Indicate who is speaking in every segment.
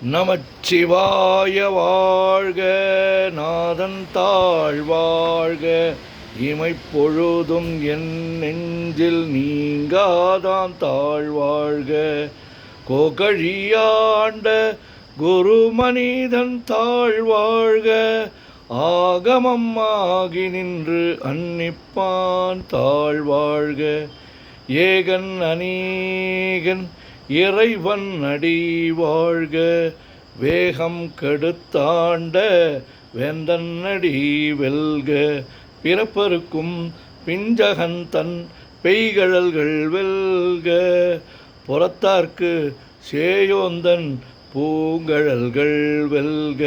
Speaker 1: நமச்சிவாய வாழ்க, நாதன் தாழ் வாழ்க, இமைப்பொழுதும் என் நெஞ்சில் நீங்காதான் தாழ் வாழ்க. கோகழியாண்ட குரு மனிதன் தாழ் வாழ்க, ஆகமம் ஆகி நின்று அன்னிப்பான் தாழ் வாழ்க. ஏகன் அநேகன் இறைவன் அடி வாழ்க, வேகம் கெடுத்தாண்ட வேந்தன் அடி வெல்க. பிறப்பருக்கும் பிஞ்சகன் தன் பெய்கழல்கள் வெல்க, புறத்தார்க்கு சேயோந்தன் பூங்கழல்கள் வெல்க.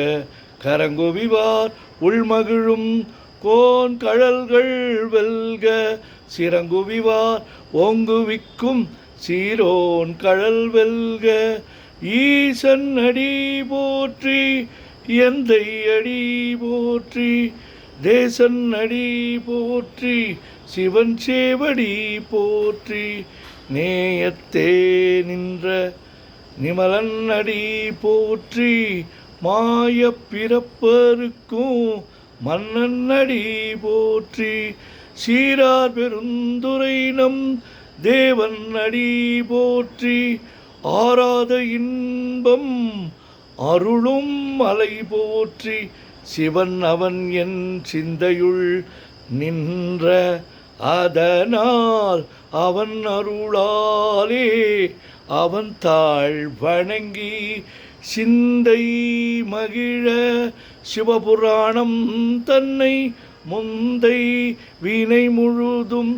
Speaker 1: கரங்குவிவார் உள்மகிழும் கோன் கழல்கள் வெல்க, சிறங்குவிவார் ஓங்குவிக்கும் சீரோன் கழல் வெல்க. ஈசன் அடி போற்றி, எந்தை அடி போற்றி, தேசன் அடி போற்றி, சிவன் சேவடி போற்றி. நேயத்தே நின்ற நிமலன் அடி போற்றி, மாய பிறப்பருக்கும் மன்னன் அடி போற்றி. சீரார் பெருந்துரை நம் தேவன் அடி போற்றி, ஆராத இன்பம் அருளும் மலை போற்றி. சிவன் அவன் என் சிந்தையுள் நின்ற, அதனால் அவன் அருளாலே அவன் தாழ் வணங்கி சிந்தை மகிழ. சிவபுராணம் தன்னை முந்தை வினை முழுதும்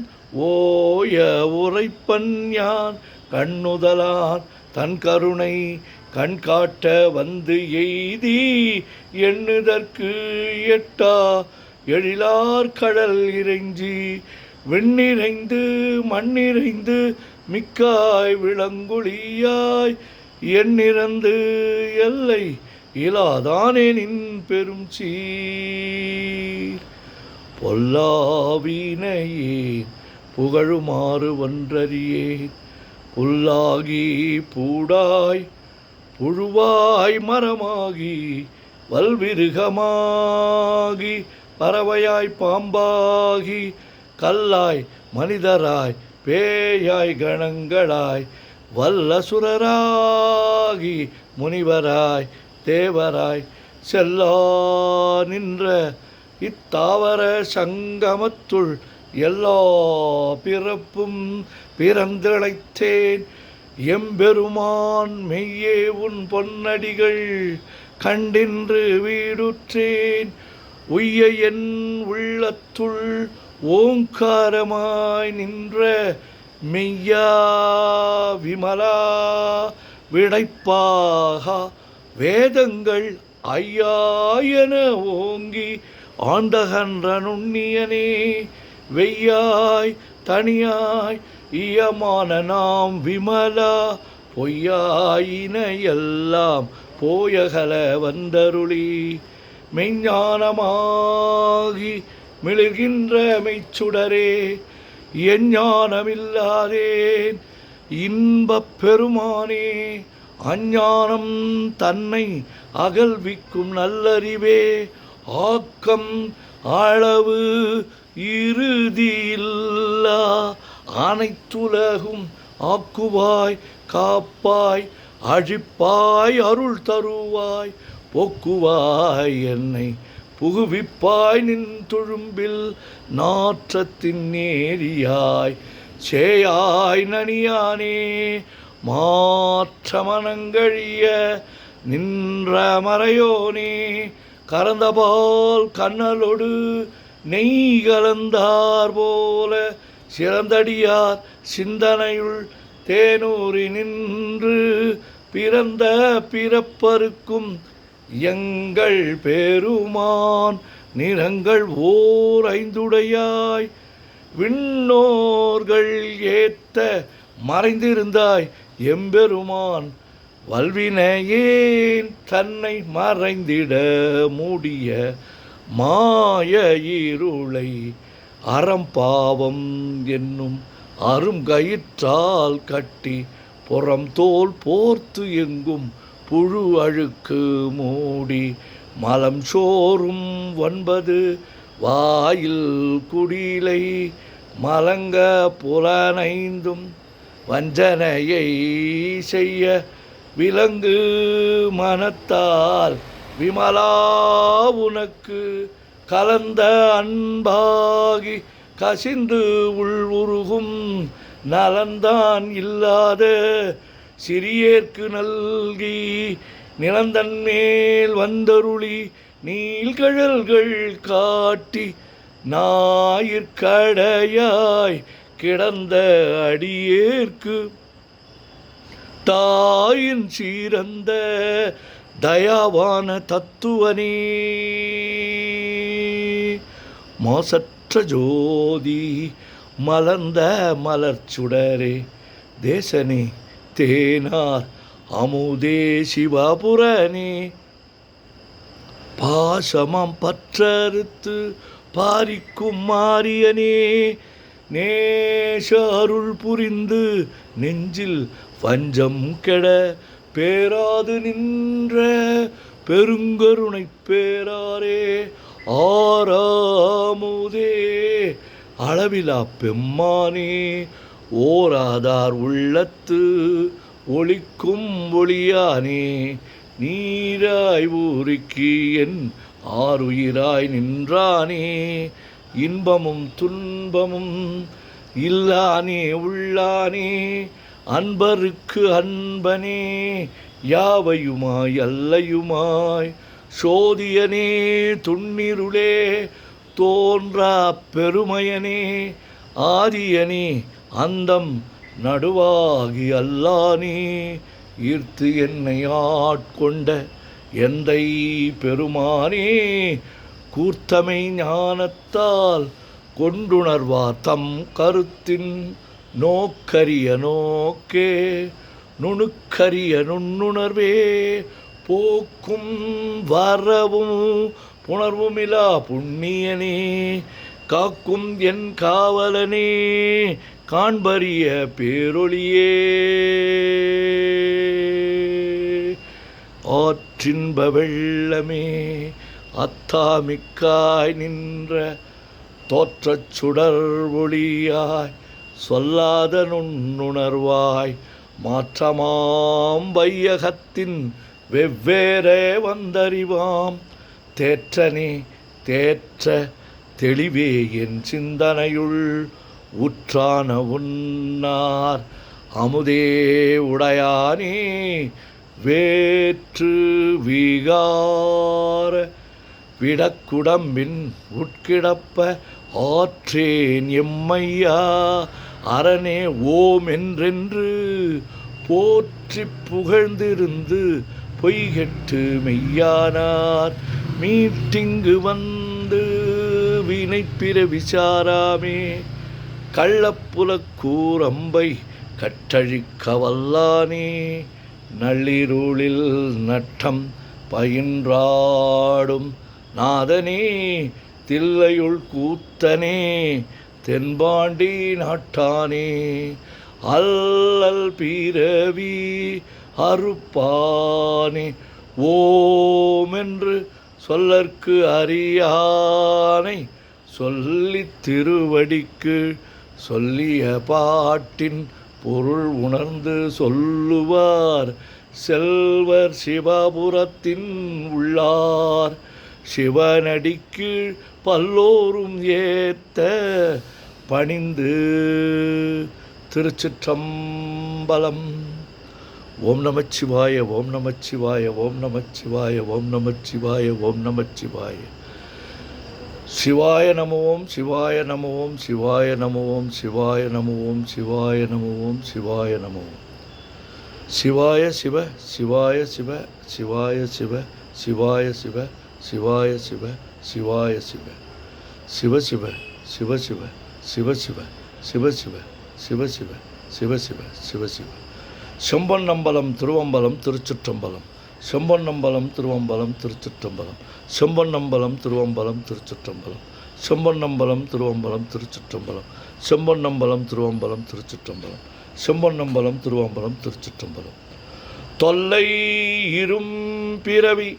Speaker 1: ஓய உரைப்பன் யான், கண்ணுதலான் தன் கருணை கண்காட்ட வந்து எய்தி எண்ணுதற்கு எட்டா எழிலார் கடல் இறைஞ்சி. வெண்ணிறைந்து மண்ணிறைந்து மிக்காய் விளங்குழியாய், எண்ணிறந்து எல்லை இலாதானே நின் பெரும் சீர். பொல்லாவினையே புகழுமாறு ஒன்றறியேன், புல்லாகி பூடாய் புழுவாய் மரமாகி வல்விருகமாகி பறவையாய் பாம்பாகி கல்லாய் மனிதராய் பேயாய் கணங்களாய் வல்லசுரராகி முனிவராய் தேவராய் செல்லா நின்ற இத்தாவர சங்கமத்துள் எல்லா பிறப்பும் பிறந்திழைத்தேன். எம்பெருமான் மெய்யே உன் பொன்னடிகள் கண்டின்று வீடுற்றேன். உய்ய என் உள்ளத்துள் ஓங்காரமாய் நின்ற மெய்யா விமலா விடைப்பாக வேதங்கள் ஐயா என ஓங்கி ஆண்டகன்ற நுண்ணியனே. வெய்யாய் தனியாய் இயமான நாம் விமலா, பொய்யாயின எல்லாம் போயகல வந்தருளி. மெய்ஞானமாகி மிளிர்கின்ற மெய்ச்சுடரே, எஞ்ஞானமில்லாதேன் இன்பப் பெருமானே. அஞ்ஞானம் தன்னை அகல்விக்கும் நல்லறிவே, ஆக்கம் அளவு இறுதியில்லா அனைத்துலகும் ஆக்குவாய் காப்பாய் அழிப்பாய் அருள் தருவாய். போக்குவாய் என்னை புகுவிப்பாய் நின் தொழும்பில் நாற்றத்தின் நேரியாய். சேயாய் நனியானே மாற்ற மனங்கழிய நின்ற மறையோனே. கறந்தபால் கண்ணலொடு நெய் கலந்தார் போல, சிறந்தடியார் சிந்தனையுள் தேனூரி நின்று பிறந்த பிறப்பருக்கும் எங்கள் பெருமான். நிறங்கள் ஓர் ஐந்துடையாய், விண்ணோர்கள் ஏத்த மறைந்திருந்தாய் எம்பெருமான். வல்வினையேன் தன்னை மறைந்திட மூடிய மாய இருளை அறம்பாவம் என்னும் அருங்கயிற்றால் கட்டி புறம் தோல் போர்த்து எங்கும் புழு அழுக்கு மூடி மலம் சோறும் 9 வாயில் குடிலை மலங்க புலனைந்தும் வஞ்சனையை செய்ய விலங்கு மனத்தால் விமலா உனக்கு கலந்த அன்பாகி கசிந்து உள்வுருகும் நலந்தான் இல்லாத சிறியேற்கு நல்கி நிலந்தன் மேல் வந்தருளி நீள்கழல்கள் காட்டி ஞாயிற்கடையாய் கிடந்த அடியேற்கு தாயின் சீரந்த தயாவான தத்துவனே மோசற்ற ஜோதி மலர்ந்த மலர்ச்சுடரே தேசனே தேனார் அமுதே சிவபுரனே பாசமம் பற்றறுத்து பாரிக்கும் மாரியனே நேச அருள் புரிந்து நெஞ்சில் வஞ்சம் கெட பேராது நின்ற பெருங்கருணை பேராரே ஆறாமுதே அளவிலா பெம்மானே ஓராதார் உள்ளத்து ஒளிக்கும் ஒளியானே நீராய் ஊருக்கி என் ஆறுயிராய் நின்றானே இன்பமும் துன்பமும் இல்லானே உள்ளானே அன்பருக்கு அன்பனே யாவையுமாய் அல்லையுமாய் சோதியனே துன்னிருளே தோன்றா பெருமையனே ஆதியனே அந்தம் நடுவாகி அல்லானே ஈர்த்து என்னை ஆட்கொண்ட எந்தை பெருமானே கூர்த்தமை ஞானத்தால் கொண்டுணர்வார் தம் கருத்தின் நோக்கரிய நோக்கே நுணுக்கரிய நுண்ணுணர்வே போக்கும் வரவும் புணர்வுமிலா புண்ணியனே காக்கும் என் காவலனே காண்பரிய பேரொளியே ஆற்றின்ப வெள்ளமே அத்தாமிக்காய் நின்ற தோற்றச் சுடர் ஒளியாய் சொல்லாத நுண்ணுணர்வாய் மாற்றமாம் வையகத்தின் வெவ்வேறே வந்தறிவாம் தேற்றனே தேற்ற தெளிவே என் சிந்தனையுள் உற்றான உன்னார் அமுதே உடையானே வேற்று வீகார விடக்குடம்பின் உட்கிடப்ப ஆற்றேன் எம்மையா அரணே ஓம் என்றென்று போற்றி புகழ்ந்திருந்து பொய்கெட்டு மெய்யானார் மீட்டிங்கு வந்து வினைப்பிற விசாராமே கள்ளப்புலக் கூரம்பை கற்றழிக்க வல்லானே நள்ளிருளில் நட்டம் பயின்றாடும் நாதனே தில்லையுள் கூத்தனே தென்பாண்டி நாட்டானே அல்லல் பிறவி அறுப்பானே ஓமென்று சொல்லற்கு அறியானை சொல்லித் திருவடிக்கு சொல்லிய பாட்டின் பொருள் உணர்ந்து சொல்லுவார் செல்வர் சிவபுரத்தின் உள்ளார் சிவனடிக்கு பல்லோரும் ஏத்த பணிந்து. திருச்சிற்றம்பலம். ஓம் நமச்சிவாய ஓம் நமச்சிவாய ஓம் நமச்சிவாய ஓம் நமச்சிவாய ஓம் நமச்சிவாய. சிவாய நம ஓம் சிவாய நம ஓம் சிவாய நம ஓம் சிவாய நம ஓம் சிவாய நம ஓம் சிவாய நம ஓம். சிவாய சிவ சிவாய சிவ சிவாய சிவ சிவாய சிவ சிவாய சிவ சிவாய சிவ சிவ சிவ சிவ சிவ சிவ சிவ சிவ சிவ சிவ சிவ சிவ சிவ சிவ சிவ. செம்பொன்னம்பலம் திருவம்பலம் திருச்சிற்றம்பலம். செம்பொன்னம்பலம் திருவம்பலம் திருச்சிற்றம்பலம். செம்பொன்னம்பலம் திருவம்பலம் திருச்சிற்றம்பலம். செம்பொன்னம்பலம் திருவம்பலம் திருச்சிற்றம்பலம். செம்பொன்னம்பலம் திருவம்பலம் திருச்சிற்றம்பலம். செம்பொன்னம்பலம் திருவம்பலம் திருச்சிற்றம்பலம். தொல்லை இரும் பிறவி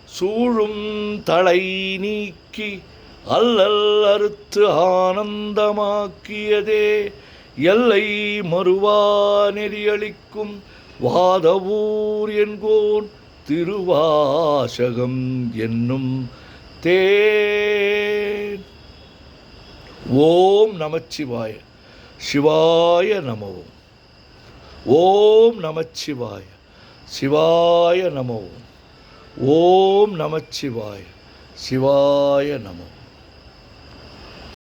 Speaker 1: சூழும் தலை நீக்கி அல்லல் அறுத்து ஆனந்தமாக்கியதே எல்லை மறுவா நெறியளிக்கும் வாதவூர் என்கோன் திருவாசகம் என்னும் தேன். ஓம் நமச்சிவாய. சிவாய நமோ. ஓம் நமச்சிவாய. சிவாய நமோ. ஓம் நமச்சிவாய. சிவாய நமோ.